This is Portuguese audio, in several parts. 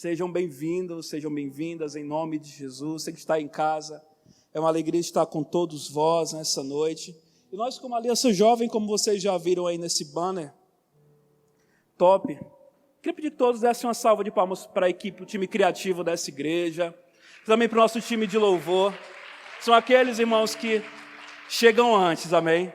Sejam bem-vindos, sejam bem-vindas em nome de Jesus. Você que está em casa, é uma alegria estar com todos vós nessa noite. E nós, como Aliança Jovem, como vocês já viram aí nesse banner, top. Queria pedir que todos dessem uma salva de palmas para a equipe, o time criativo dessa igreja, também para o nosso time de louvor. São aqueles irmãos que chegam antes, amém?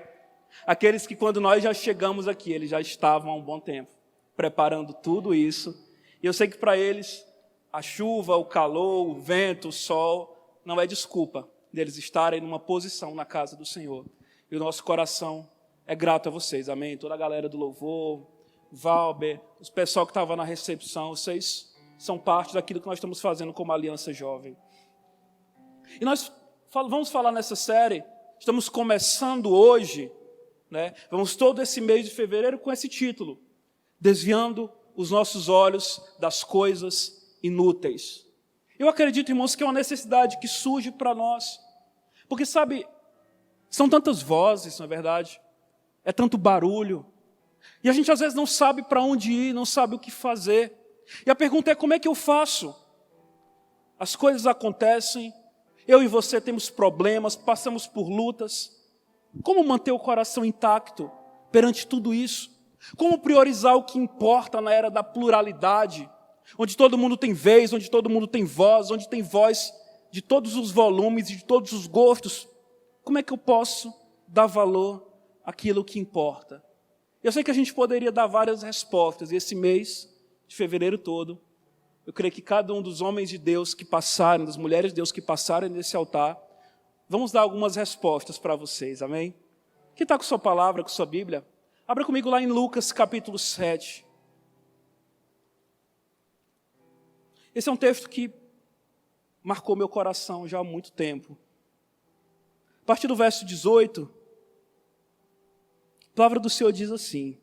Aqueles que quando nós já chegamos aqui, eles já estavam há um bom tempo, preparando tudo isso. E eu sei que para eles, a chuva, o calor, o vento, o sol, não é desculpa deles estarem numa posição na casa do Senhor. E o nosso coração é grato a vocês, amém? Toda a galera do louvor, Valber, o pessoal que estava na recepção, vocês são parte daquilo que nós estamos fazendo como Aliança Jovem. E nós vamos falar nessa série, estamos começando hoje, né? Vamos todo esse mês de fevereiro com esse título, Desviando os nossos olhos das coisas inúteis. Eu acredito, irmãos, que é uma necessidade que surge para nós, porque sabe, são tantas vozes, na verdade, é tanto barulho, e a gente às vezes não sabe para onde ir, não sabe o que fazer, e a pergunta é: como é que eu faço? As coisas acontecem, eu e você temos problemas, passamos por lutas. Como manter o coração intacto perante tudo isso? Como priorizar o que importa na era da pluralidade, onde todo mundo tem vez, onde todo mundo tem voz, onde tem voz de todos os volumes e de todos os gostos? Como é que eu posso dar valor àquilo que importa? Eu sei que a gente poderia dar várias respostas, e esse mês de fevereiro todo, eu creio que cada um dos homens de Deus que passaram, das mulheres de Deus que passaram nesse altar, vamos dar algumas respostas para vocês, amém? Quem está com sua palavra, com sua Bíblia? Abra comigo lá em Lucas capítulo 7. Esse é um texto que marcou meu coração já há muito tempo. A partir do verso 18, a palavra do Senhor diz assim: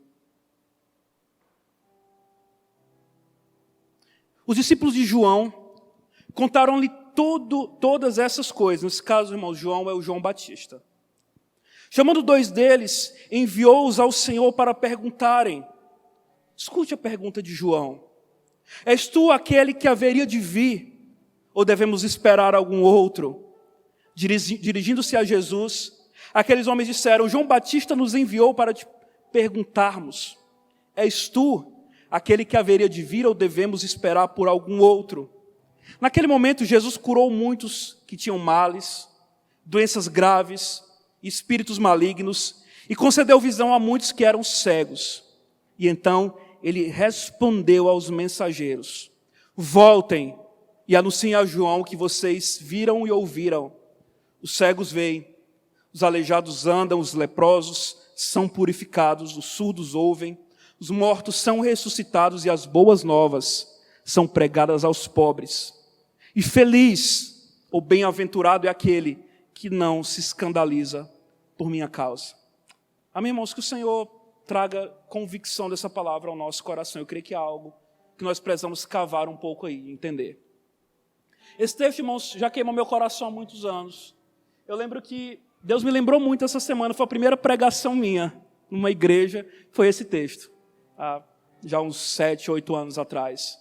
os discípulos de João contaram-lhe todas essas coisas. Nesse caso, irmão, João é o João Batista. Chamando dois deles, enviou-os ao Senhor para perguntarem. Escute a pergunta de João: és tu aquele que haveria de vir, ou devemos esperar algum outro? Dirigindo-se a Jesus, aqueles homens disseram: João Batista nos enviou para te perguntarmos: és tu aquele que haveria de vir, ou devemos esperar por algum outro? Naquele momento, Jesus curou muitos que tinham males, doenças graves, espíritos malignos, e concedeu visão a muitos que eram cegos. E então ele respondeu aos mensageiros: voltem e anunciem a João o que vocês viram e ouviram. Os cegos veem, os aleijados andam, os leprosos são purificados, os surdos ouvem, os mortos são ressuscitados e as boas novas são pregadas aos pobres. E feliz ou bem-aventurado é aquele que não se escandaliza por minha causa. Amém, irmãos? Que o Senhor traga convicção dessa palavra ao nosso coração. Eu creio que é algo que nós precisamos cavar um pouco aí, entender. Esse texto, irmãos, já queimou meu coração há muitos anos. Eu lembro que Deus me lembrou muito essa semana, foi a primeira pregação minha numa igreja, foi esse texto, há já uns 7, 8 anos atrás.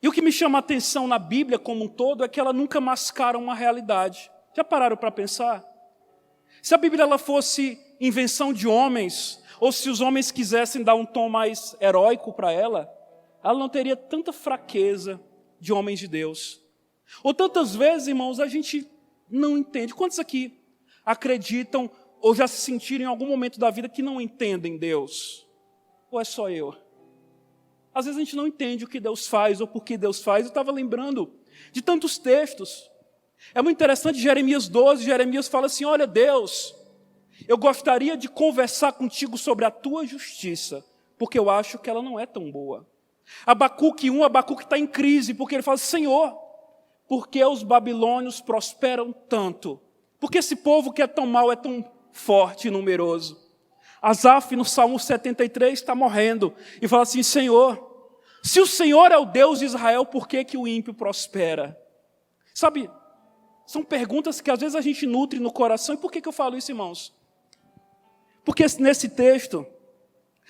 E o que me chama a atenção na Bíblia como um todo é que ela nunca mascara uma realidade. Já pararam para pensar? Se a Bíblia ela fosse invenção de homens, ou se os homens quisessem dar um tom mais heróico para ela não teria tanta fraqueza de homens de Deus. Ou tantas vezes, irmãos, a gente não entende. Quantos aqui acreditam ou já se sentiram em algum momento da vida que não entendem Deus? Ou é só eu? Às vezes a gente não entende o que Deus faz ou por que Deus faz. Eu estava lembrando de tantos textos. É muito interessante, Jeremias 12, Jeremias fala assim: olha, Deus, eu gostaria de conversar contigo sobre a tua justiça, porque eu acho que ela não é tão boa. Abacuque 1, Abacuque está em crise, porque ele fala: Senhor, por que os babilônios prosperam tanto? Por que esse povo que é tão mau é tão forte e numeroso? Asaf, no Salmo 73, está morrendo e fala assim: Senhor, se o Senhor é o Deus de Israel, por que que o ímpio prospera? Sabe, são perguntas que às vezes a gente nutre no coração. E por que eu falo isso, irmãos? Porque nesse texto,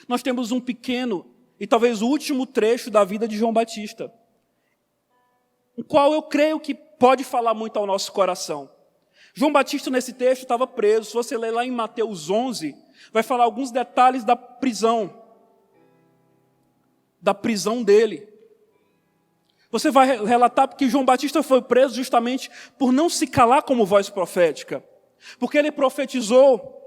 nós temos um pequeno e talvez o último trecho da vida de João Batista. o qual eu creio que pode falar muito ao nosso coração. João Batista, nesse texto, estava preso. Se você ler lá em Mateus 11, vai falar alguns detalhes da prisão dele. Você vai relatar porque João Batista foi preso justamente por não se calar como voz profética. Porque ele profetizou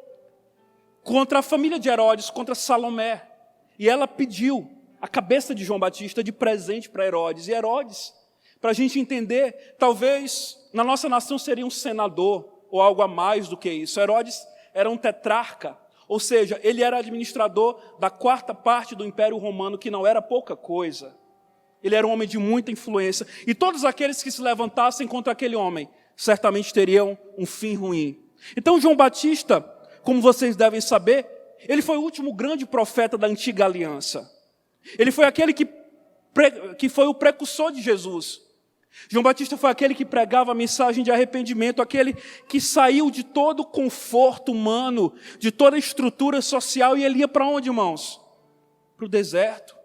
contra a família de Herodes, contra Salomé. E ela pediu a cabeça de João Batista de presente para Herodes. E Herodes, para a gente entender, talvez na nossa nação seria um senador ou algo a mais do que isso. Herodes era um tetrarca, ou seja, ele era administrador da 4ª parte do Império Romano, que não era pouca coisa. Ele era um homem de muita influência. E todos aqueles que se levantassem contra aquele homem, certamente teriam um fim ruim. Então João Batista, como vocês devem saber, ele foi o último grande profeta da antiga aliança. Ele foi aquele que foi o precursor de Jesus. João Batista foi aquele que pregava a mensagem de arrependimento, aquele que saiu de todo o conforto humano, de toda a estrutura social, e ele ia para onde, irmãos? Para o deserto.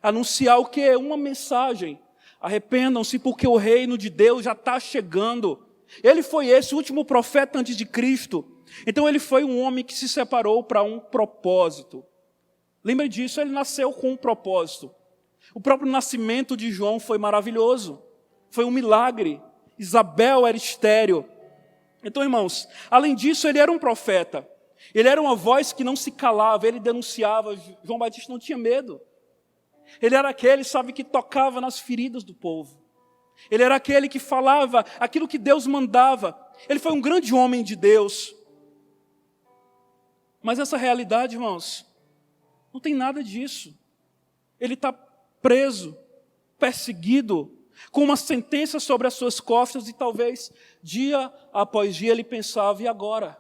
Anunciar o quê? Uma mensagem. Arrependam-se porque o reino de Deus já está chegando. Ele foi esse, o último profeta antes de Cristo. Então ele foi um homem que se separou para um propósito. Lembre disso, ele nasceu com um propósito. O próprio nascimento de João foi maravilhoso. Foi um milagre. Isabel era estéril. Então, irmãos, além disso, ele era um profeta. Ele era uma voz que não se calava, ele denunciava. João Batista não tinha medo. Ele era aquele, sabe, que tocava nas feridas do povo. Ele era aquele que falava aquilo que Deus mandava. Ele foi um grande homem de Deus. Mas essa realidade, irmãos, não tem nada disso. Ele está preso, perseguido, com uma sentença sobre as suas costas, e talvez dia após dia ele pensava: e agora?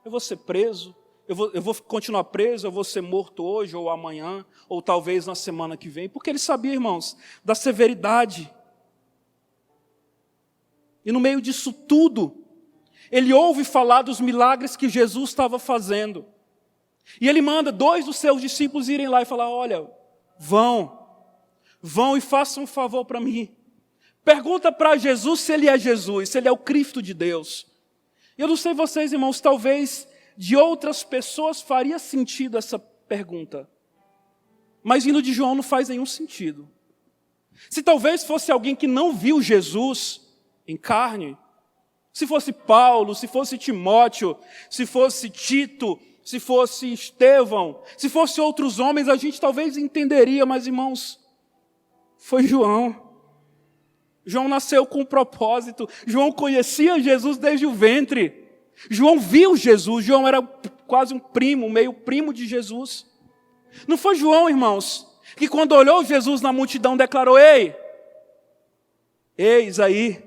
Eu vou ser preso? Eu vou continuar preso? Eu vou ser morto hoje ou amanhã? Ou talvez na semana que vem? Porque ele sabia, irmãos, da severidade. E no meio disso tudo, ele ouve falar dos milagres que Jesus estava fazendo. E ele manda 2 dos seus discípulos irem lá e falar: olha, vão e façam um favor para mim. Pergunta para Jesus se ele é Jesus, se ele é o Cristo de Deus. Eu não sei vocês, irmãos, talvez de outras pessoas faria sentido essa pergunta. Mas vindo de João não faz nenhum sentido. Se talvez fosse alguém que não viu Jesus em carne, se fosse Paulo, se fosse Timóteo, se fosse Tito, se fosse Estevão, se fosse outros homens, a gente talvez entenderia, mas, irmãos, foi João. João nasceu com um propósito. João conhecia Jesus desde o ventre. João viu Jesus. João era quase um primo, meio primo de Jesus. Não foi João, irmãos, que quando olhou Jesus na multidão declarou: eis aí,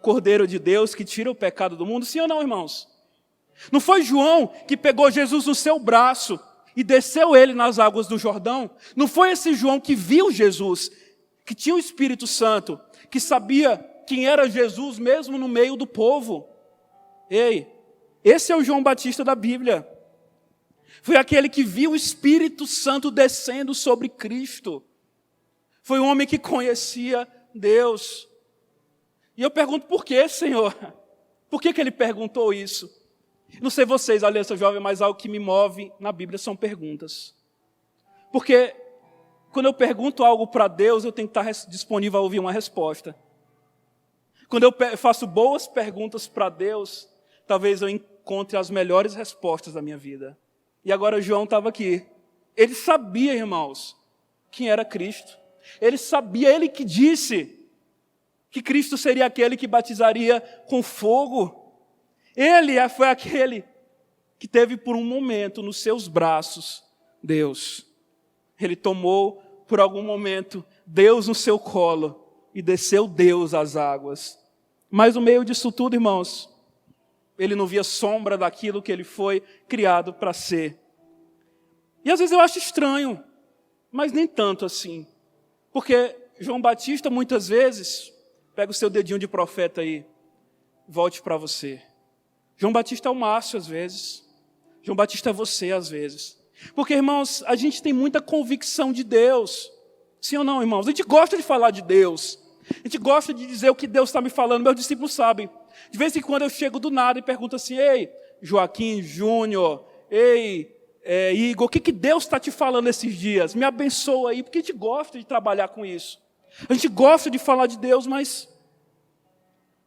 Cordeiro de Deus que tira o pecado do mundo? Sim ou não, irmãos? Não foi João que pegou Jesus no seu braço e desceu ele nas águas do Jordão? Não foi esse João que viu Jesus, que tinha o Espírito Santo, que sabia quem era Jesus mesmo no meio do povo? Esse é o João Batista da Bíblia. Foi aquele que viu o Espírito Santo descendo sobre Cristo. Foi um homem que conhecia Deus. E eu pergunto: por que, Senhor? Por que ele perguntou isso? Não sei vocês, a Aliança Jovem, mas algo que me move na Bíblia são perguntas. Porque quando eu pergunto algo para Deus, eu tenho que estar disponível a ouvir uma resposta. Quando eu faço boas perguntas para Deus, talvez eu encontre as melhores respostas da minha vida. E agora João estava aqui. Ele sabia, irmãos, quem era Cristo. Ele sabia, ele que disse que Cristo seria aquele que batizaria com fogo. Ele foi aquele que teve por um momento nos seus braços Deus. Ele tomou por algum momento Deus no seu colo e desceu Deus às águas. Mas no meio disso tudo, irmãos, ele não via sombra daquilo que ele foi criado para ser. E às vezes eu acho estranho, mas nem tanto assim. Porque João Batista, muitas vezes, pega o seu dedinho de profeta aí, volte para você. João Batista é o Márcio às vezes. João Batista é você às vezes. Porque, irmãos, a gente tem muita convicção de Deus. Sim ou não, irmãos? A gente gosta de falar de Deus. A gente gosta de dizer o que Deus está me falando. Meus discípulos sabem. De vez em quando eu chego do nada e pergunto assim: ei, Joaquim, Júnior, ei, Igor, o que Deus está te falando esses dias? Me abençoa aí, porque a gente gosta de trabalhar com isso. A gente gosta de falar de Deus, mas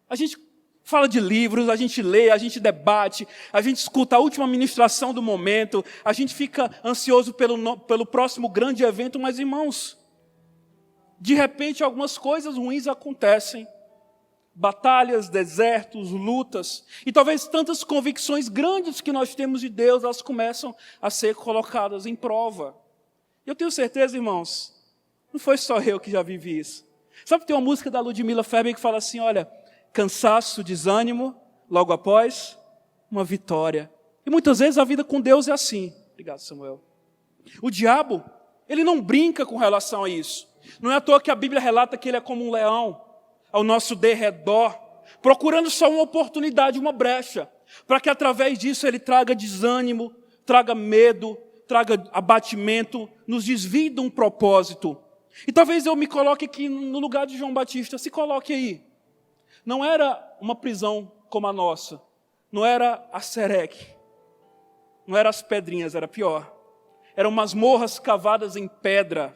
a gente fala de livros, a gente lê, a gente debate, a gente escuta a última ministração do momento, a gente fica ansioso pelo próximo grande evento, mas irmãos, de repente algumas coisas ruins acontecem. Batalhas, desertos, lutas, e talvez tantas convicções grandes que nós temos de Deus, elas começam a ser colocadas em prova. Eu tenho certeza, irmãos, não foi só eu que já vivi isso. Sabe que tem uma música da Ludmilla Ferber que fala assim, olha, cansaço, desânimo, logo após, uma vitória. E muitas vezes a vida com Deus é assim. Obrigado, Samuel. O diabo, ele não brinca com relação a isso. Não é à toa que a Bíblia relata que ele é como um leão ao nosso derredor, procurando só uma oportunidade, uma brecha, para que através disso ele traga desânimo, traga medo, traga abatimento, nos desvie de um propósito. E talvez eu me coloque aqui no lugar de João Batista, se coloque aí. Não era uma prisão como a nossa, não era a Serec, não era as pedrinhas, era pior. Eram masmorras cavadas em pedra,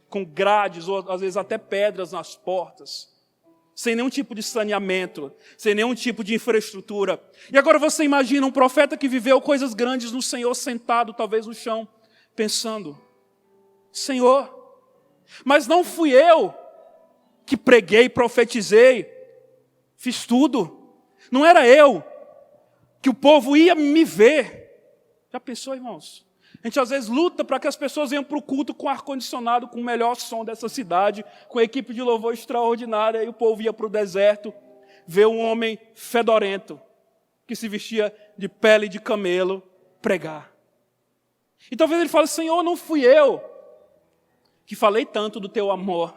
com grades, ou às vezes até pedras nas portas, sem nenhum tipo de saneamento, sem nenhum tipo de infraestrutura. E agora você imagina um profeta que viveu coisas grandes no Senhor, sentado talvez no chão, pensando, Senhor, mas não fui eu que preguei, profetizei, fiz tudo. Não era eu que o povo ia me ver. Já pensou, irmãos? A gente às vezes luta para que as pessoas venham para o culto com ar-condicionado, com o melhor som dessa cidade, com a equipe de louvor extraordinária, e o povo ia para o deserto ver um homem fedorento, que se vestia de pele de camelo, pregar. E talvez ele fale, Senhor, não fui eu que falei tanto do teu amor,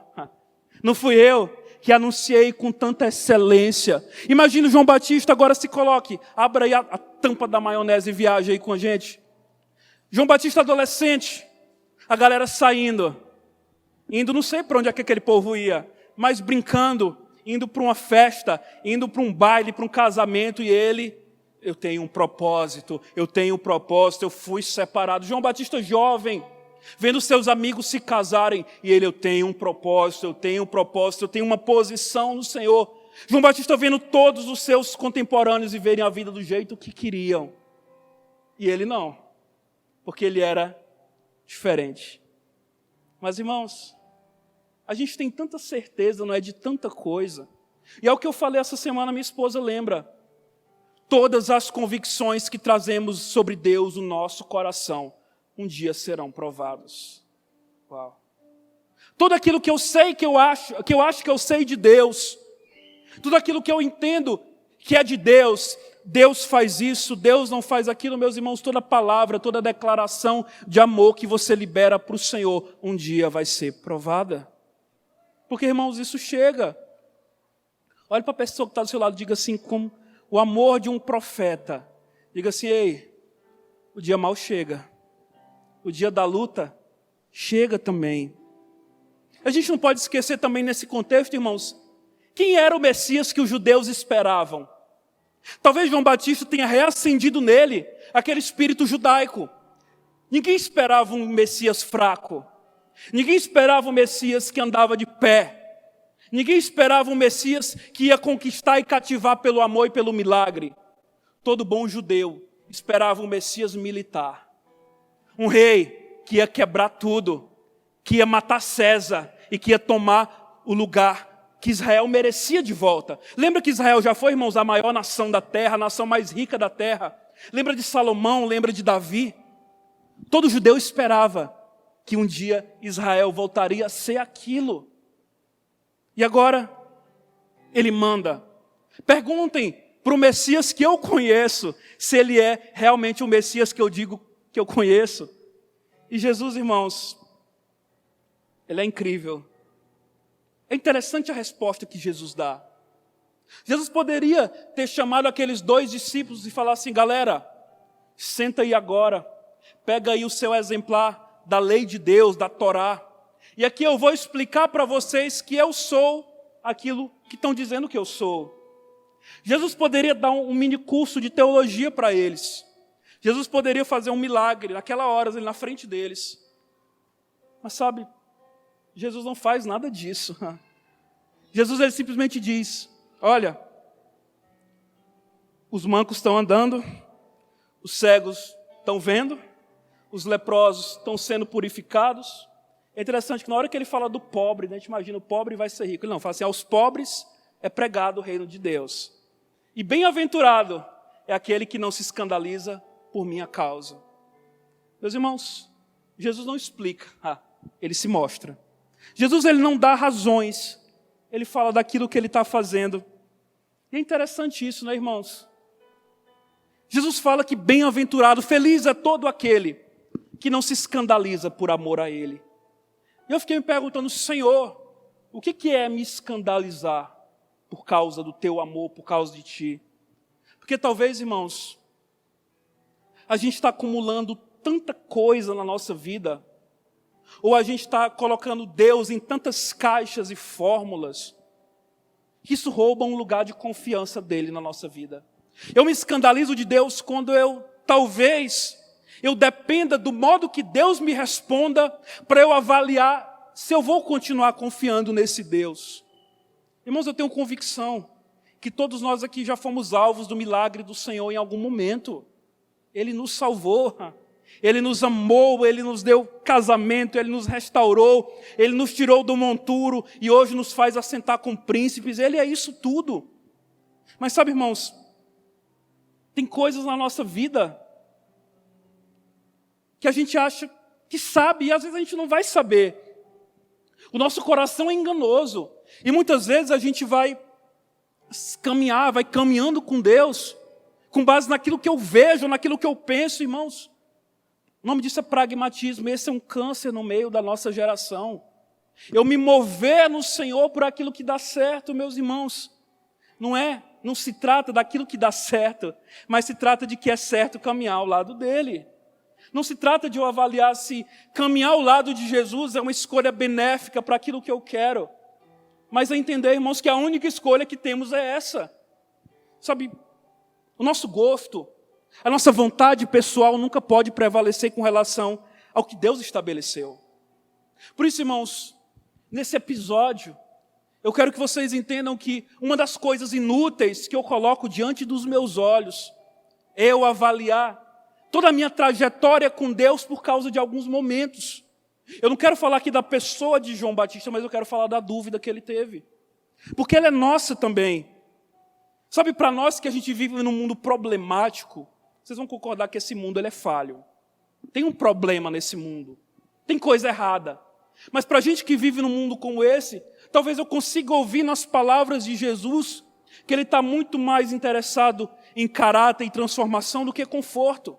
não fui eu que anunciei com tanta excelência. Imagina o João Batista, agora se coloque, abra aí a tampa da maionese e viaje aí com a gente. João Batista adolescente, a galera saindo, indo não sei para onde é que aquele povo ia, mas brincando, indo para uma festa, indo para um baile, para um casamento, e ele, eu tenho um propósito, eu fui separado. João Batista jovem, vendo seus amigos se casarem, e ele, eu tenho um propósito, eu tenho uma posição no Senhor. João Batista vendo todos os seus contemporâneos viverem a vida do jeito que queriam, e ele não. Porque ele era diferente. Mas, irmãos, a gente tem tanta certeza, não é, de tanta coisa. E é o que eu falei essa semana, minha esposa lembra. Todas as convicções que trazemos sobre Deus no nosso coração, um dia serão provadas. Uau. Tudo aquilo que eu sei, que eu acho que eu sei de Deus, tudo aquilo que eu entendo que é de Deus, Deus faz isso, Deus não faz aquilo, meus irmãos, toda palavra, toda declaração de amor que você libera para o Senhor, um dia vai ser provada. Porque, irmãos, isso chega. Olhe para a pessoa que está do seu lado, diga assim, como o amor de um profeta. Diga assim, ei, o dia mal chega. O dia da luta chega também. A gente não pode esquecer também nesse contexto, irmãos, quem era o Messias que os judeus esperavam? Talvez João Batista tenha reacendido nele aquele espírito judaico. Ninguém esperava um Messias fraco. Ninguém esperava um Messias que andava de pé. Ninguém esperava um Messias que ia conquistar e cativar pelo amor e pelo milagre. Todo bom judeu esperava um Messias militar. Um rei que ia quebrar tudo, que ia matar César e que ia tomar o lugar que Israel merecia de volta. Lembra que Israel já foi, irmãos, a maior nação da terra, a nação mais rica da terra. Lembra de Salomão, lembra de Davi. Todo judeu esperava que um dia Israel voltaria a ser aquilo. E agora, ele manda. Perguntem para o Messias que eu conheço, se ele é realmente o Messias que eu digo que eu conheço. E Jesus, irmãos, ele é incrível. É interessante a resposta que Jesus dá. Jesus poderia ter chamado aqueles 2 discípulos e falar assim, galera, senta aí agora, pega aí o seu exemplar da lei de Deus, da Torá, e aqui eu vou explicar para vocês que eu sou aquilo que estão dizendo que eu sou. Jesus poderia dar um mini curso de teologia para eles. Jesus poderia fazer um milagre naquela hora, ali na frente deles. Mas sabe, Jesus não faz nada disso. Jesus ele simplesmente diz, olha, os mancos estão andando, os cegos estão vendo, os leprosos estão sendo purificados. É interessante que na hora que ele fala do pobre, né, a gente imagina o pobre vai ser rico. Ele não, fala assim, aos pobres é pregado o reino de Deus. E bem-aventurado é aquele que não se escandaliza por minha causa. Meus irmãos, Jesus não explica, ele se mostra. Jesus ele não dá razões, ele fala daquilo que ele está fazendo. E é interessante isso, né, irmãos? Jesus fala que bem-aventurado, feliz é todo aquele que não se escandaliza por amor a ele. E eu fiquei me perguntando, Senhor, o que é me escandalizar por causa do teu amor, por causa de ti? Porque talvez, irmãos, a gente está acumulando tanta coisa na nossa vida, ou a gente está colocando Deus em tantas caixas e fórmulas, que isso rouba um lugar de confiança dele na nossa vida. Eu me escandalizo de Deus quando talvez eu dependa do modo que Deus me responda para eu avaliar se eu vou continuar confiando nesse Deus. Irmãos, eu tenho convicção que todos nós aqui já fomos alvos do milagre do Senhor em algum momento. Ele nos salvou, Ele nos amou, Ele nos deu casamento, Ele nos restaurou, Ele nos tirou do monturo e hoje nos faz assentar com príncipes. Ele é isso tudo. Mas sabe, irmãos, tem coisas na nossa vida que a gente acha que sabe e às vezes a gente não vai saber. O nosso coração é enganoso e muitas vezes a gente vai caminhando com Deus com base naquilo que eu vejo, naquilo que eu penso, irmãos. O nome disso é pragmatismo. Esse é um câncer no meio da nossa geração. Eu me mover no Senhor por aquilo que dá certo, meus irmãos. Não se trata daquilo que dá certo, mas se trata de que é certo caminhar ao lado dele. Não se trata de eu avaliar se caminhar ao lado de Jesus é uma escolha benéfica para aquilo que eu quero. Mas é entender, irmãos, que a única escolha que temos é essa. Sabe, o nosso gosto, a nossa vontade pessoal nunca pode prevalecer com relação ao que Deus estabeleceu. Por isso, irmãos, nesse episódio, eu quero que vocês entendam que uma das coisas inúteis que eu coloco diante dos meus olhos é eu avaliar toda a minha trajetória com Deus por causa de alguns momentos. Eu não quero falar aqui da pessoa de João Batista, mas eu quero falar da dúvida que ele teve. Porque ela é nossa também. Sabe, para nós que a gente vive num mundo problemático, vocês vão concordar que esse mundo ele é falho. Tem um problema nesse mundo. Tem coisa errada. Mas para a gente que vive num mundo como esse, talvez eu consiga ouvir nas palavras de Jesus que ele está muito mais interessado em caráter e transformação do que conforto.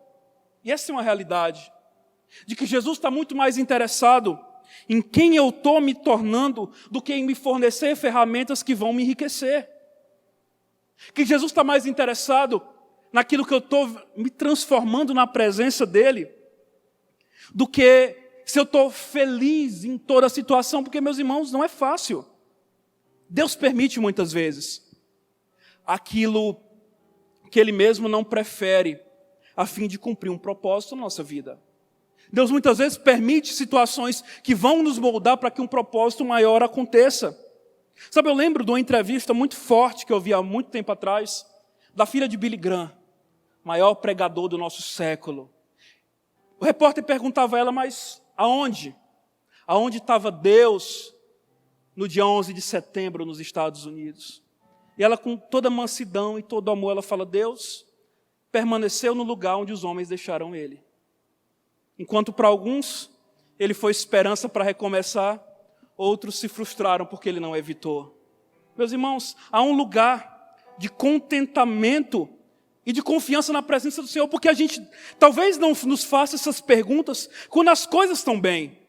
E essa é uma realidade. De que Jesus está muito mais interessado em quem eu estou me tornando do que em me fornecer ferramentas que vão me enriquecer. Que Jesus está mais interessado naquilo que eu estou me transformando na presença dele do que se eu estou feliz em toda a situação, porque, meus irmãos, não é fácil. Deus permite muitas vezes aquilo que Ele mesmo não prefere a fim de cumprir um propósito na nossa vida. Deus muitas vezes permite situações que vão nos moldar para que um propósito maior aconteça. Sabe, eu lembro de uma entrevista muito forte que eu vi há muito tempo atrás, da filha de Billy Graham, maior pregador do nosso século. O repórter perguntava a ela, mas aonde? Aonde estava Deus no dia 11 de setembro nos Estados Unidos? E ela, com toda mansidão e todo amor, ela fala, Deus permaneceu no lugar onde os homens deixaram Ele. Enquanto para alguns, Ele foi esperança para recomeçar, outros se frustraram porque Ele não evitou. Meus irmãos, há um lugar de contentamento e de confiança na presença do Senhor, porque a gente talvez não nos faça essas perguntas quando as coisas estão bem.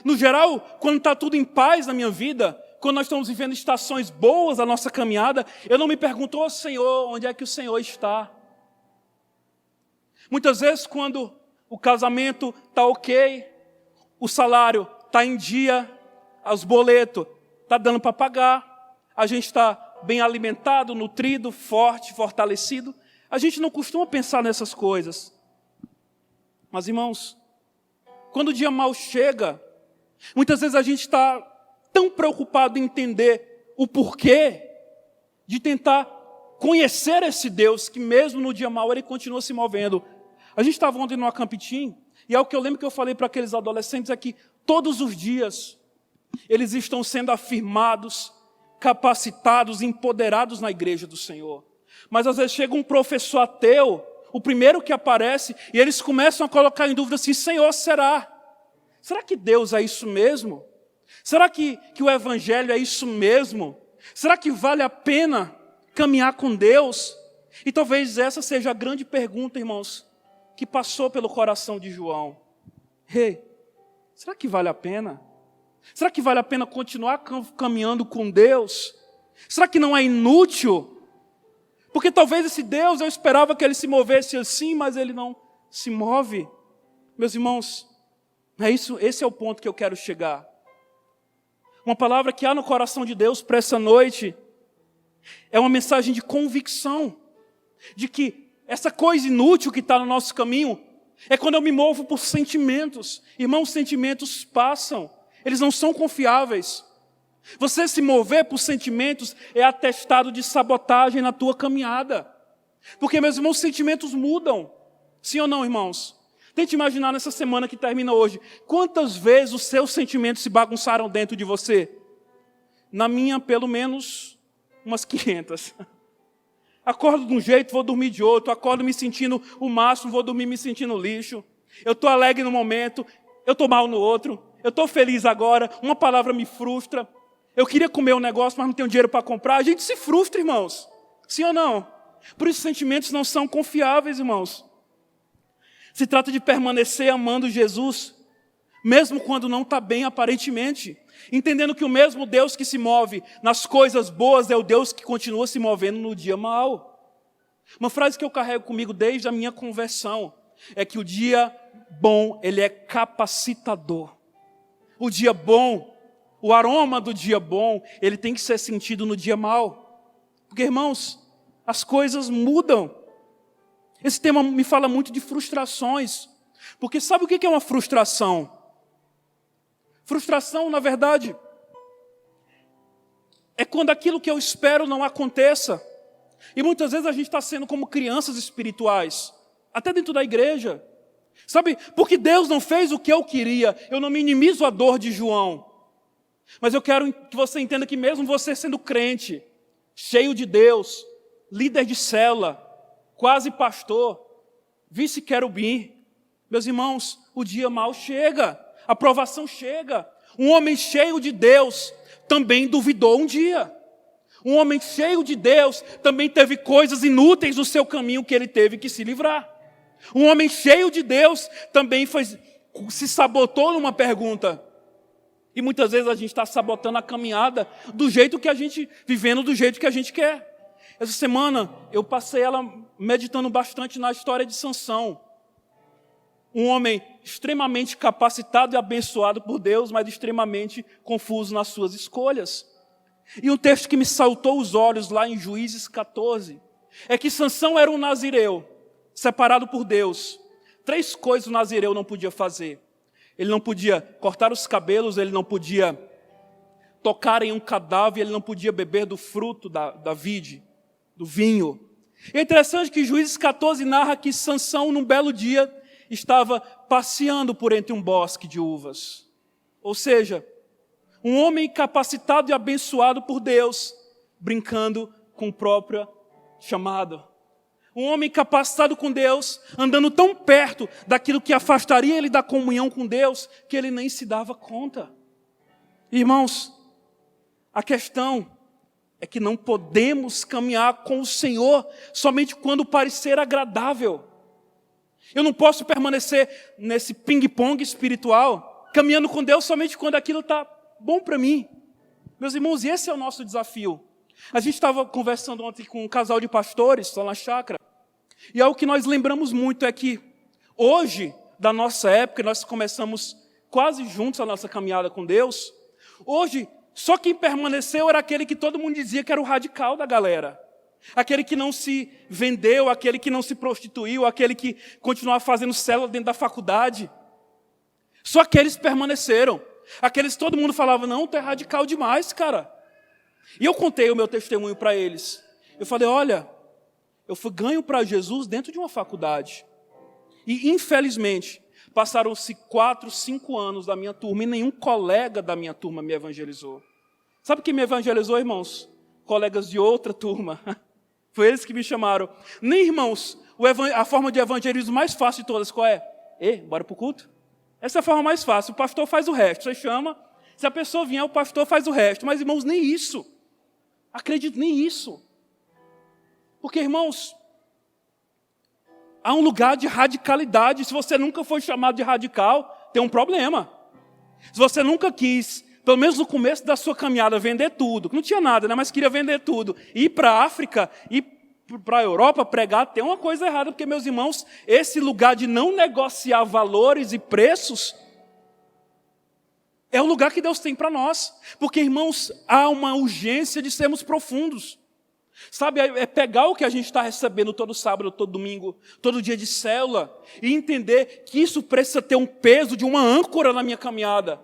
No geral, quando está tudo em paz na minha vida, quando nós estamos vivendo estações boas da nossa caminhada, eu não me pergunto, oh, Senhor, onde é que o Senhor está? Muitas vezes, quando o casamento está ok, o salário está em dia, os boletos está dando para pagar, a gente está bem alimentado, nutrido, forte, fortalecido. A gente não costuma pensar nessas coisas. Mas, irmãos, quando o dia mau chega, muitas vezes a gente está tão preocupado em entender o porquê, de tentar conhecer esse Deus, que mesmo no dia mau ele continua se movendo. A gente estava ontem no Acampitim, e é o que eu lembro que eu falei para aqueles adolescentes, é que todos os dias eles estão sendo afirmados, capacitados, empoderados na igreja do Senhor. Mas às vezes chega um professor ateu, o primeiro que aparece, e eles começam a colocar em dúvida assim: Senhor, será que Deus é isso mesmo? Será que o Evangelho é isso mesmo? Será que vale a pena caminhar com Deus? E talvez essa seja a grande pergunta, irmãos, que passou pelo coração de João. Será que vale a pena? Será que vale a pena continuar caminhando com Deus? Será que não é inútil? Porque talvez esse Deus, eu esperava que ele se movesse assim, mas ele não se move. Meus irmãos, esse é o ponto que eu quero chegar. Uma palavra que há no coração de Deus para essa noite é uma mensagem de convicção, de que essa coisa inútil que está no nosso caminho é quando eu me movo por sentimentos. Irmãos, sentimentos passam, eles não são confiáveis. Você se mover por sentimentos é atestado de sabotagem na tua caminhada. Porque, meus irmãos, sentimentos mudam. Sim ou não, irmãos? Tente imaginar nessa semana que termina hoje, quantas vezes os seus sentimentos se bagunçaram dentro de você? Na minha, pelo menos, umas 500. Acordo de um jeito, vou dormir de outro. Acordo me sentindo o máximo, vou dormir me sentindo lixo. Eu estou alegre no momento, eu estou mal no outro. Eu estou feliz agora, uma palavra me frustra. Eu queria comer um negócio, mas não tenho dinheiro para comprar. A gente se frustra, irmãos. Sim ou não? Por isso, sentimentos não são confiáveis, irmãos. Se trata de permanecer amando Jesus, mesmo quando não está bem aparentemente. Entendendo que o mesmo Deus que se move nas coisas boas é o Deus que continua se movendo no dia mau. Uma frase que eu carrego comigo desde a minha conversão é que o dia bom, ele é capacitador. O dia bom, o aroma do dia bom, ele tem que ser sentido no dia mau. Porque, irmãos, as coisas mudam. Esse tema me fala muito de frustrações. Porque sabe o que é uma frustração? Frustração, na verdade, é quando aquilo que eu espero não aconteça. E muitas vezes a gente está sendo como crianças espirituais, até dentro da igreja. Sabe, porque Deus não fez o que eu queria, eu não minimizo a dor de João. Mas eu quero que você entenda que mesmo você sendo crente, cheio de Deus, líder de célula, quase pastor, vice-querubim, meus irmãos, o dia mau chega, a provação chega. Um homem cheio de Deus também duvidou um dia. Um homem cheio de Deus também teve coisas inúteis no seu caminho que ele teve que se livrar. Um homem cheio de Deus também se sabotou numa pergunta. E muitas vezes a gente está sabotando a caminhada do jeito que a gente, vivendo do jeito que a gente quer. Essa semana eu passei ela meditando bastante na história de Sansão. Um homem extremamente capacitado e abençoado por Deus, mas extremamente confuso nas suas escolhas. E um texto que me saltou os olhos lá em Juízes 14, é que Sansão era um nazireu, separado por Deus. 3 coisas o nazireu não podia fazer. Ele não podia cortar os cabelos, ele não podia tocar em um cadáver, ele não podia beber do fruto da vide, do vinho. E é interessante que Juízes 14 narra que Sansão, num belo dia, estava passeando por entre um bosque de uvas. Ou seja, um homem capacitado e abençoado por Deus, brincando com o próprio chamado. Um homem capacitado com Deus, andando tão perto daquilo que afastaria ele da comunhão com Deus, que ele nem se dava conta. Irmãos, a questão é que não podemos caminhar com o Senhor somente quando parecer agradável. Eu não posso permanecer nesse ping-pong espiritual, caminhando com Deus somente quando aquilo está bom para mim. Meus irmãos, e esse é o nosso desafio. A gente estava conversando ontem com um casal de pastores, lá na chácara, e algo que nós lembramos muito é que hoje, da nossa época, nós começamos quase juntos a nossa caminhada com Deus. Hoje, Só quem permaneceu era aquele que todo mundo dizia que era o radical da galera. Aquele que não se vendeu, aquele que não se prostituiu, aquele que continuava fazendo célula dentro da faculdade. Só aqueles permaneceram. Aqueles que todo mundo falava, não, tu é radical demais, cara. E eu contei o meu testemunho para eles. Eu falei, olha, eu fui ganho para Jesus dentro de uma faculdade. E infelizmente, passaram-se 4, 5 anos da minha turma e nenhum colega da minha turma me evangelizou. Sabe quem me evangelizou, irmãos? Colegas de outra turma. Foi eles que me chamaram. Nem, irmãos, a forma de evangelismo mais fácil de todas, qual é? Bora para o culto? Essa é a forma mais fácil. O pastor faz o resto. Você chama, se a pessoa vier, o pastor faz o resto. Mas, irmãos, nem isso. Acredito, nem isso. Porque, irmãos, há um lugar de radicalidade. Se você nunca foi chamado de radical, tem um problema. Se você nunca quis, pelo menos no começo da sua caminhada, vender tudo, não tinha nada, né? Mas queria vender tudo, ir para a África, ir para a Europa pregar, tem uma coisa errada, porque, meus irmãos, esse lugar de não negociar valores e preços é o lugar que Deus tem para nós. Porque, irmãos, há uma urgência de sermos profundos. Sabe, é pegar o que a gente está recebendo todo sábado, todo domingo, todo dia de célula, e entender que isso precisa ter um peso de uma âncora na minha caminhada,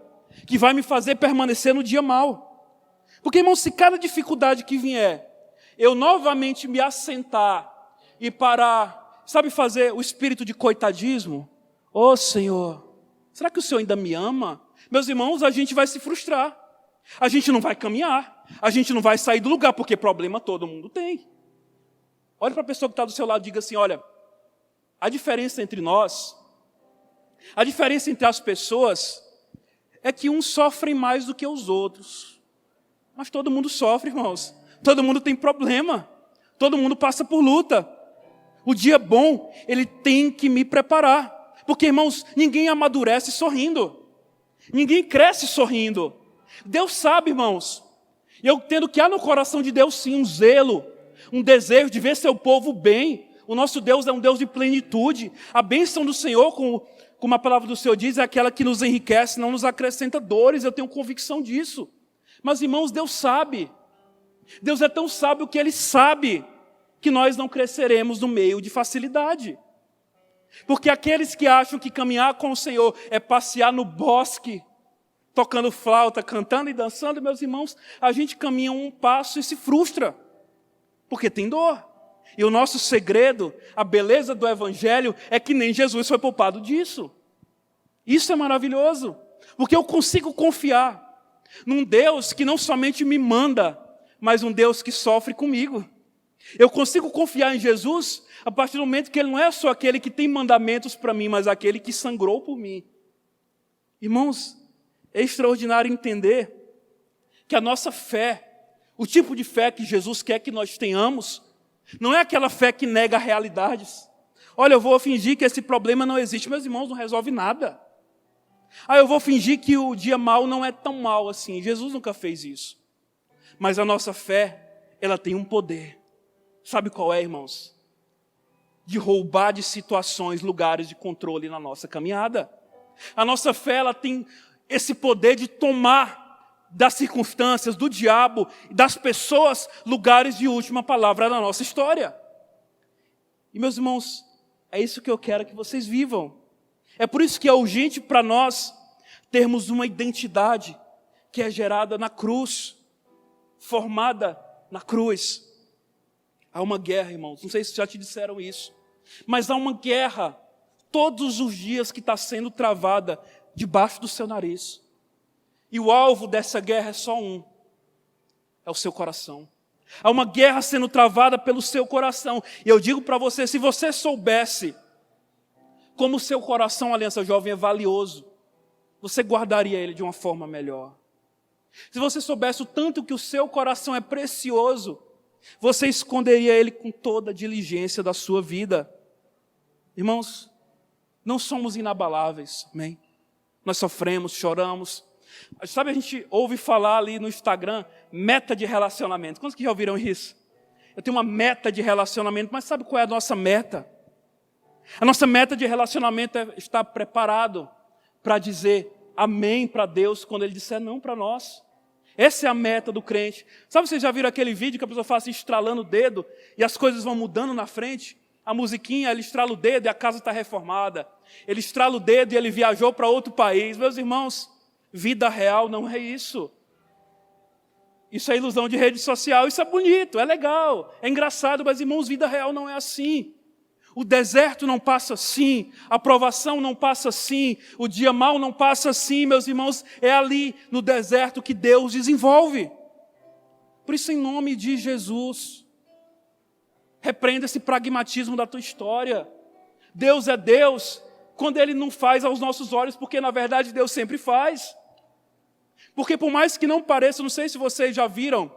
que vai me fazer permanecer no dia mau. Porque, irmãos, se cada dificuldade que vier, eu novamente me assentar e parar, sabe, fazer o espírito de coitadismo? Ô Senhor, será que o Senhor ainda me ama? Meus irmãos, a gente vai se frustrar. A gente não vai caminhar. A gente não vai sair do lugar, porque problema todo mundo tem. Olha para a pessoa que está do seu lado e diga assim, olha, a diferença entre nós, a diferença entre as pessoas, é que uns sofrem mais do que os outros. Mas todo mundo sofre, irmãos. Todo mundo tem problema. Todo mundo passa por luta. O dia bom, ele tem que me preparar. Porque, irmãos, ninguém amadurece sorrindo. Ninguém cresce sorrindo. Deus sabe, irmãos. E eu entendo que há no coração de Deus, sim, um zelo, um desejo de ver seu povo bem. O nosso Deus é um Deus de plenitude. A bênção do Senhor, como a palavra do Senhor diz, é aquela que nos enriquece, não nos acrescenta dores. Eu tenho convicção disso. Mas, irmãos, Deus sabe. Deus é tão sábio que Ele sabe que nós não cresceremos no meio de facilidade. Porque aqueles que acham que caminhar com o Senhor é passear no bosque, tocando flauta, cantando e dançando, meus irmãos, a gente caminha um passo e se frustra, porque tem dor. E o nosso segredo, a beleza do Evangelho, é que nem Jesus foi poupado disso. Isso é maravilhoso, porque eu consigo confiar num Deus que não somente me manda, mas um Deus que sofre comigo. Eu consigo confiar em Jesus a partir do momento que Ele não é só aquele que tem mandamentos para mim, mas aquele que sangrou por mim. Irmãos, é extraordinário entender que a nossa fé, o tipo de fé que Jesus quer que nós tenhamos, não é aquela fé que nega realidades. Olha, eu vou fingir que esse problema não existe. Meus irmãos, não resolve nada. Eu vou fingir que o dia mau não é tão mau assim. Jesus nunca fez isso. Mas a nossa fé, ela tem um poder. Sabe qual é, irmãos? De roubar de situações, lugares de controle na nossa caminhada. A nossa fé, ela tem esse poder de tomar das circunstâncias, do diabo, das pessoas, lugares de última palavra na nossa história. E, meus irmãos, é isso que eu quero que vocês vivam. É por isso que é urgente para nós termos uma identidade que é gerada na cruz, formada na cruz. Há uma guerra, irmãos, não sei se já te disseram isso, mas há uma guerra todos os dias que está sendo travada debaixo do seu nariz. E o alvo dessa guerra é só um, é o seu coração. Há uma guerra sendo travada pelo seu coração. E eu digo para você, se você soubesse como o seu coração, Aliança Jovem, é valioso, você guardaria ele de uma forma melhor. Se você soubesse o tanto que o seu coração é precioso, você esconderia ele com toda a diligência da sua vida. Irmãos, não somos inabaláveis, amém? Nós sofremos, choramos. Sabe, a gente ouve falar ali no Instagram, meta de relacionamento. Quantos que já ouviram isso? Eu tenho uma meta de relacionamento, mas sabe qual é a nossa meta? A nossa meta de relacionamento é estar preparado para dizer amém para Deus quando Ele disser não para nós. Essa é a meta do crente. Sabe, vocês já viram aquele vídeo que a pessoa faz assim, estralando o dedo e as coisas vão mudando na frente? A musiquinha, ele estrala o dedo e a casa está reformada. Ele estrala o dedo e ele viajou para outro país. Meus irmãos, vida real não é isso. Isso é ilusão de rede social. Isso é bonito, é legal, é engraçado, mas, irmãos, vida real não é assim. O deserto não passa assim, a provação não passa assim, o dia mau não passa assim, meus irmãos, é ali no deserto que Deus desenvolve. Por isso, em nome de Jesus, repreenda esse pragmatismo da tua história. Deus é Deus quando Ele não faz aos nossos olhos, porque na verdade Deus sempre faz. Porque por mais que não pareça, não sei se vocês já viram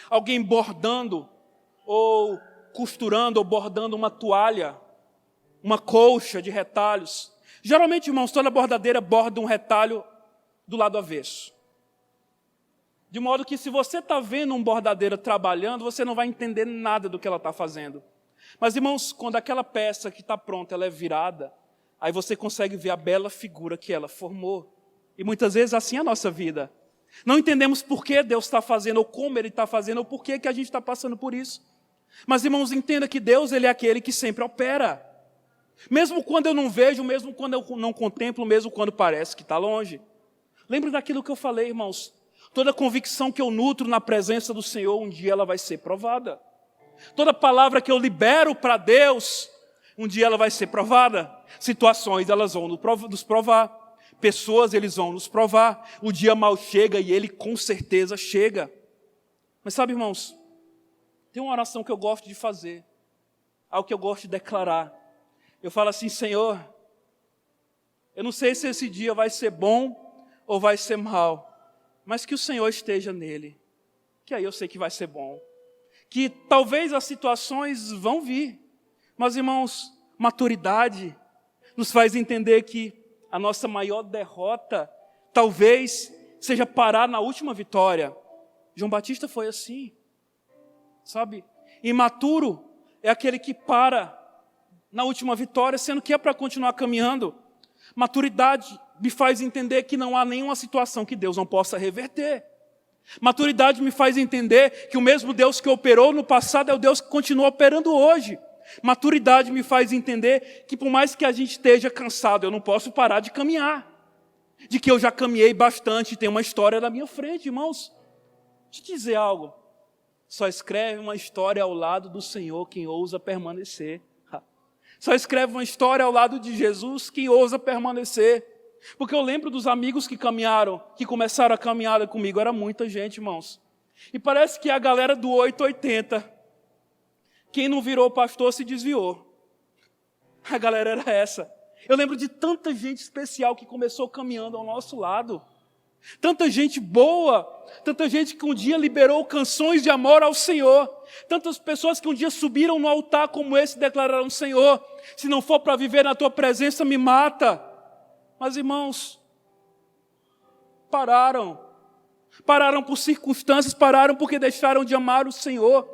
alguém bordando ou costurando ou bordando uma toalha, uma colcha de retalhos. Geralmente, irmãos, toda bordadeira borda um retalho do lado avesso. De modo que se você está vendo uma bordadeira trabalhando, você não vai entender nada do que ela está fazendo. Mas, irmãos, quando aquela peça que está pronta, ela é virada, aí você consegue ver a bela figura que ela formou. E muitas vezes assim é a nossa vida. Não entendemos por que Deus está fazendo, ou como Ele está fazendo, ou por que a gente está passando por isso. Mas, irmãos, entenda que Deus, Ele é aquele que sempre opera. Mesmo quando eu não vejo, mesmo quando eu não contemplo, mesmo quando parece que está longe. Lembre daquilo que eu falei, irmãos. Toda convicção que eu nutro na presença do Senhor, um dia ela vai ser provada. Toda palavra que eu libero para Deus, um dia ela vai ser provada. Situações, elas vão nos provar. Pessoas, eles vão nos provar. O dia mal chega e ele com certeza chega. Mas sabe, irmãos, tem uma oração que eu gosto de fazer, algo que eu gosto de declarar. Eu falo assim: Senhor, eu não sei se esse dia vai ser bom ou vai ser mal, mas que o Senhor esteja nele, que aí eu sei que vai ser bom. Que talvez as situações vão vir, mas, irmãos, maturidade nos faz entender que a nossa maior derrota talvez seja parar na última vitória. João Batista foi assim. Sabe, imaturo é aquele que para na última vitória, sendo que é para continuar caminhando. Maturidade me faz entender que não há nenhuma situação que Deus não possa reverter. Maturidade me faz entender que o mesmo Deus que operou no passado é o Deus que continua operando hoje. Maturidade me faz entender que por mais que a gente esteja cansado, eu não posso parar de caminhar. De que eu já caminhei bastante e tem uma história na minha frente, irmãos. Deixa eu te dizer algo. Só escreve uma história ao lado do Senhor quem ousa permanecer. Só escreve uma história ao lado de Jesus quem ousa permanecer. Porque eu lembro dos amigos que caminharam, que começaram a caminhada comigo. Era muita gente, irmãos. E parece que a galera do 880, quem não virou pastor se desviou. A galera era essa. Eu lembro de tanta gente especial que começou caminhando ao nosso lado. Tanta gente boa, tanta gente que um dia liberou canções de amor ao Senhor, tantas pessoas que um dia subiram no altar como esse e declararam: Senhor, se não for para viver na tua presença, me mata. Mas, irmãos, pararam por circunstâncias, pararam porque deixaram de amar o Senhor.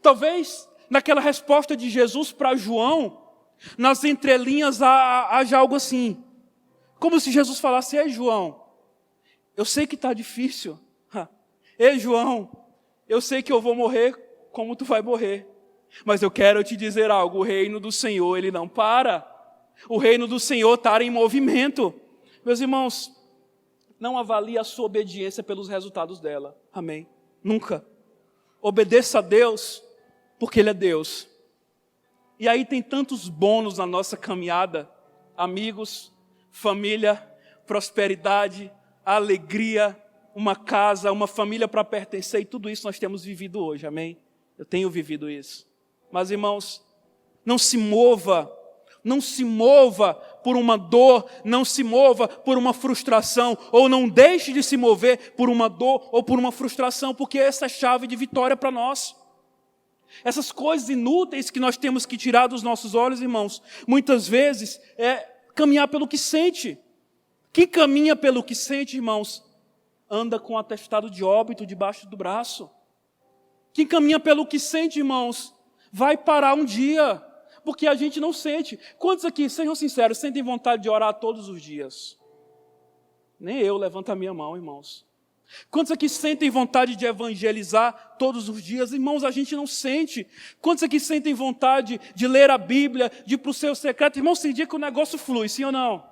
Talvez naquela resposta de Jesus para João, nas entrelinhas haja algo assim, como se Jesus falasse: Ei, João, eu sei que está difícil. Ei, João, eu sei que eu vou morrer como tu vai morrer. Mas eu quero te dizer algo: o reino do Senhor, ele não para. O reino do Senhor está em movimento. Meus irmãos, não avalie a sua obediência pelos resultados dela. Amém? Nunca. Obedeça a Deus, porque Ele é Deus. E aí tem tantos bônus na nossa caminhada. Amigos, família, prosperidade, alegria, uma casa, uma família para pertencer, e tudo isso nós temos vivido hoje, amém? Eu tenho vivido isso. Mas, irmãos, não se mova por uma dor, não se mova por uma frustração, ou não deixe de se mover por uma dor ou por uma frustração, porque essa é a chave de vitória para nós. Essas coisas inúteis que nós temos que tirar dos nossos olhos, irmãos, muitas vezes é caminhar pelo que sente. Quem caminha pelo que sente, irmãos, anda com um atestado de óbito debaixo do braço. Quem caminha pelo que sente, irmãos, vai parar um dia, porque a gente não sente. Quantos aqui, sejam sinceros, sentem vontade de orar todos os dias? Nem eu, levanta a minha mão, irmãos. Quantos aqui sentem vontade de evangelizar todos os dias? Irmãos, a gente não sente. Quantos aqui sentem vontade de ler a Bíblia, de ir para o seu secreto? Irmãos, tem dia que o negócio flui, sim ou não?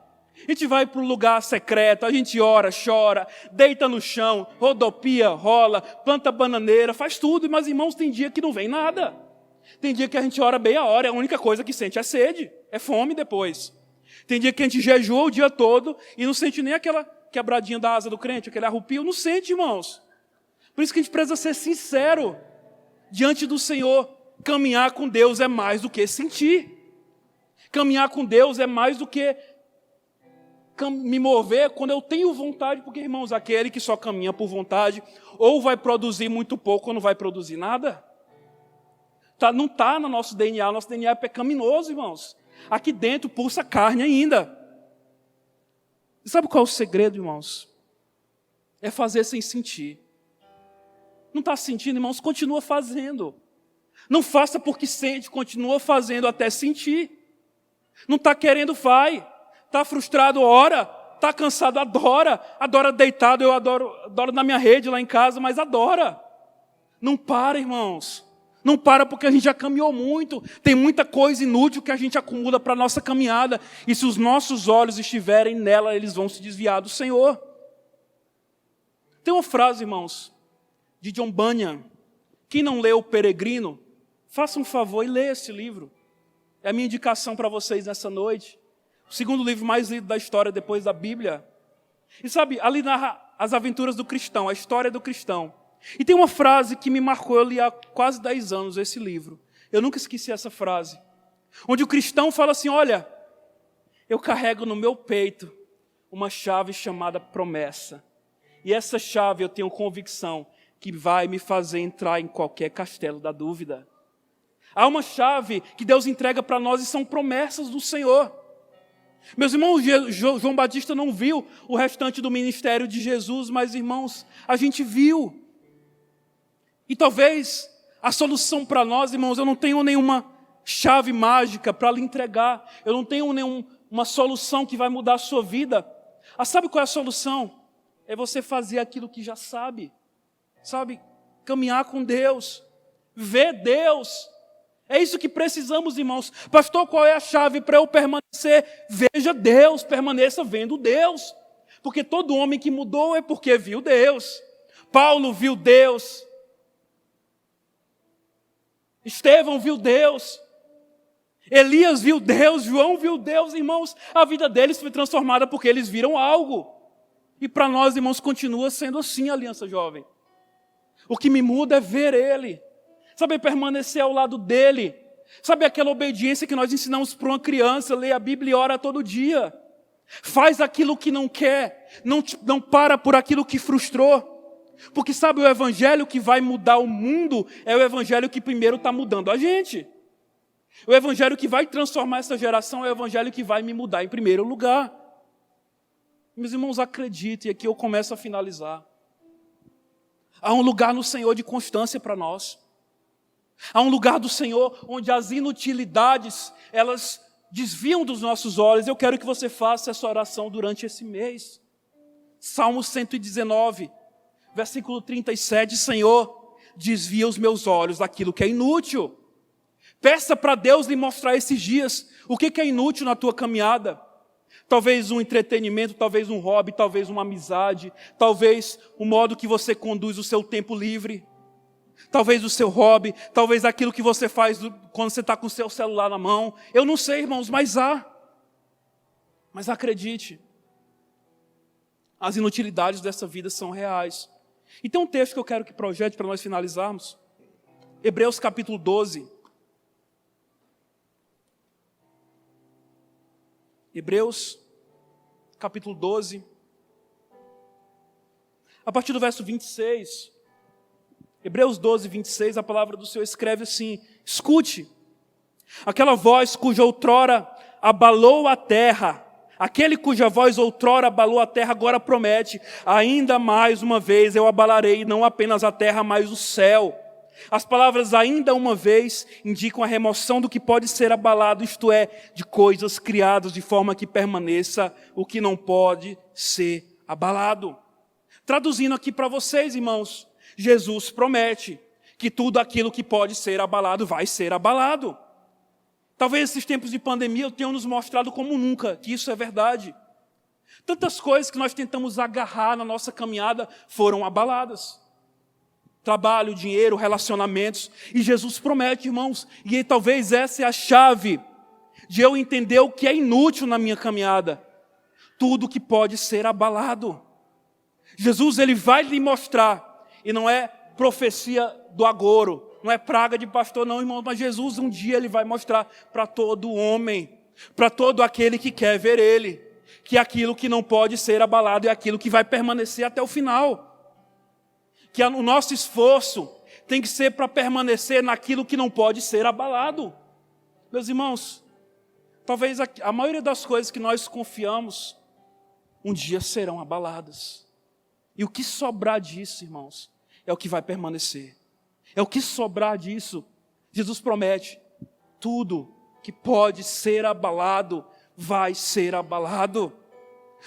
A gente vai para um lugar secreto, a gente ora, chora, deita no chão, rodopia, rola, planta bananeira, faz tudo. Mas, irmãos, tem dia que não vem nada. Tem dia que a gente ora bem a hora, a única coisa que sente é sede, é fome depois. Tem dia que a gente jejua o dia todo e não sente nem aquela quebradinha da asa do crente, aquele arrupio, não sente, irmãos. Por isso que a gente precisa ser sincero diante do Senhor. Caminhar com Deus é mais do que sentir. Caminhar com Deus é mais do que me mover quando eu tenho vontade, porque, irmãos, aquele que só caminha por vontade, ou vai produzir muito pouco, ou não vai produzir nada. Não está no nosso DNA é pecaminoso, irmãos. Aqui dentro pulsa carne ainda. E sabe qual é o segredo, irmãos? É fazer sem sentir. Não está sentindo, irmãos? Continua fazendo. Não faça porque sente, continua fazendo até sentir. Não está querendo, vai. Está frustrado, ora. Está cansado, adora. Adora deitado, eu adoro na minha rede lá em casa, mas adora. Não para, irmãos. Não para porque a gente já caminhou muito. Tem muita coisa inútil que a gente acumula para a nossa caminhada. E se os nossos olhos estiverem nela, eles vão se desviar do Senhor. Tem uma frase, irmãos, de John Bunyan. Quem não leu O Peregrino, faça um favor e leia esse livro. É a minha indicação para vocês nessa noite. O segundo livro mais lido da história depois da Bíblia. E sabe, ali narra as aventuras do cristão, a história do cristão. E tem uma frase que me marcou, eu li há quase 10 anos esse livro. Eu nunca esqueci essa frase. Onde o cristão fala assim, olha, eu carrego no meu peito uma chave chamada promessa. E essa chave eu tenho convicção que vai me fazer entrar em qualquer castelo da dúvida. Há uma chave que Deus entrega para nós e são promessas do Senhor. Meus irmãos, João Batista não viu o restante do ministério de Jesus, mas, irmãos, a gente viu. E talvez a solução para nós, irmãos, eu não tenho nenhuma chave mágica para lhe entregar. Eu não tenho nenhuma solução que vai mudar a sua vida. Sabe qual é a solução? É você fazer aquilo que já sabe. Sabe? Caminhar com Deus. Ver Deus. É isso que precisamos, irmãos. Pastor, qual é a chave para eu permanecer? Veja Deus, permaneça vendo Deus. Porque todo homem que mudou é porque viu Deus. Paulo viu Deus. Estevão viu Deus, Elias viu Deus, João viu Deus, irmãos, a vida deles foi transformada porque eles viram algo. E para nós, irmãos, continua sendo assim, Aliança Jovem. O que me muda é ver Ele, saber permanecer ao lado dEle, sabe aquela obediência que nós ensinamos para uma criança, lê a Bíblia e ora todo dia. Faz aquilo que não quer, não para por aquilo que frustrou. Porque sabe, o evangelho que vai mudar o mundo é o evangelho que primeiro está mudando a gente. O evangelho que vai transformar essa geração é o evangelho que vai me mudar em primeiro lugar. Meus irmãos, acreditem, e aqui eu começo a finalizar. Há um lugar no Senhor de constância para nós. Há um lugar do Senhor onde as inutilidades, elas desviam dos nossos olhos. Eu quero que você faça essa oração durante esse mês. Salmo 119. Versículo 37, Senhor, desvia os meus olhos daquilo que é inútil. Peça para Deus lhe mostrar esses dias o que é inútil na tua caminhada. Talvez um entretenimento, talvez um hobby, talvez uma amizade, talvez o modo que você conduz o seu tempo livre, talvez o seu hobby, talvez aquilo que você faz quando você está com o seu celular na mão. Eu não sei, irmãos, mas há. Mas acredite, as inutilidades dessa vida são reais. E tem um texto que eu quero que projete para nós finalizarmos. Hebreus capítulo 12. Hebreus capítulo 12. A partir do verso 26. Hebreus 12, 26, a palavra do Senhor escreve assim: escute, aquela voz cuja outrora abalou a terra, aquele cuja voz outrora abalou a terra, agora promete, ainda mais uma vez eu abalarei não apenas a terra, mas o céu. As palavras ainda uma vez indicam a remoção do que pode ser abalado, isto é, de coisas criadas de forma que permaneça o que não pode ser abalado. Traduzindo aqui para vocês, irmãos, Jesus promete que tudo aquilo que pode ser abalado vai ser abalado. Talvez esses tempos de pandemia tenham nos mostrado como nunca que isso é verdade. Tantas coisas que nós tentamos agarrar na nossa caminhada foram abaladas. Trabalho, dinheiro, relacionamentos. E Jesus promete, irmãos, e talvez essa é a chave de eu entender o que é inútil na minha caminhada. Tudo que pode ser abalado. Jesus, ele vai lhe mostrar, e não é profecia do agouro, não é praga de pastor não, irmão, mas Jesus um dia ele vai mostrar para todo homem, para todo aquele que quer ver ele, que aquilo que não pode ser abalado é aquilo que vai permanecer até o final. Que o nosso esforço tem que ser para permanecer naquilo que não pode ser abalado. Meus irmãos, talvez a maioria das coisas que nós confiamos, um dia serão abaladas. E o que sobrar disso, irmãos, é o que vai permanecer. É o que sobrar disso. Jesus promete, tudo que pode ser abalado, vai ser abalado.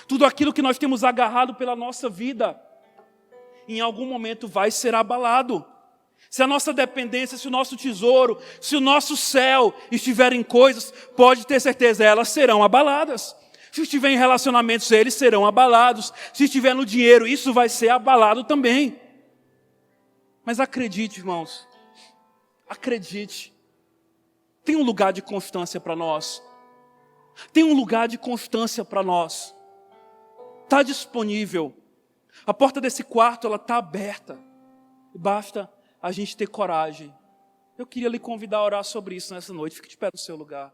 Tudo aquilo que nós temos agarrado pela nossa vida, em algum momento vai ser abalado. Se a nossa dependência, se o nosso tesouro, se o nosso céu estiver em coisas, pode ter certeza, elas serão abaladas. Se estiver em relacionamentos, eles serão abalados. Se estiver no dinheiro, isso vai ser abalado também. Mas acredite, irmãos, acredite. Tem um lugar de constância para nós. Tem um lugar de constância para nós. Está disponível. A porta desse quarto, ela está aberta. Basta a gente ter coragem. Eu queria lhe convidar a orar sobre isso nessa noite. Fique de pé no seu lugar.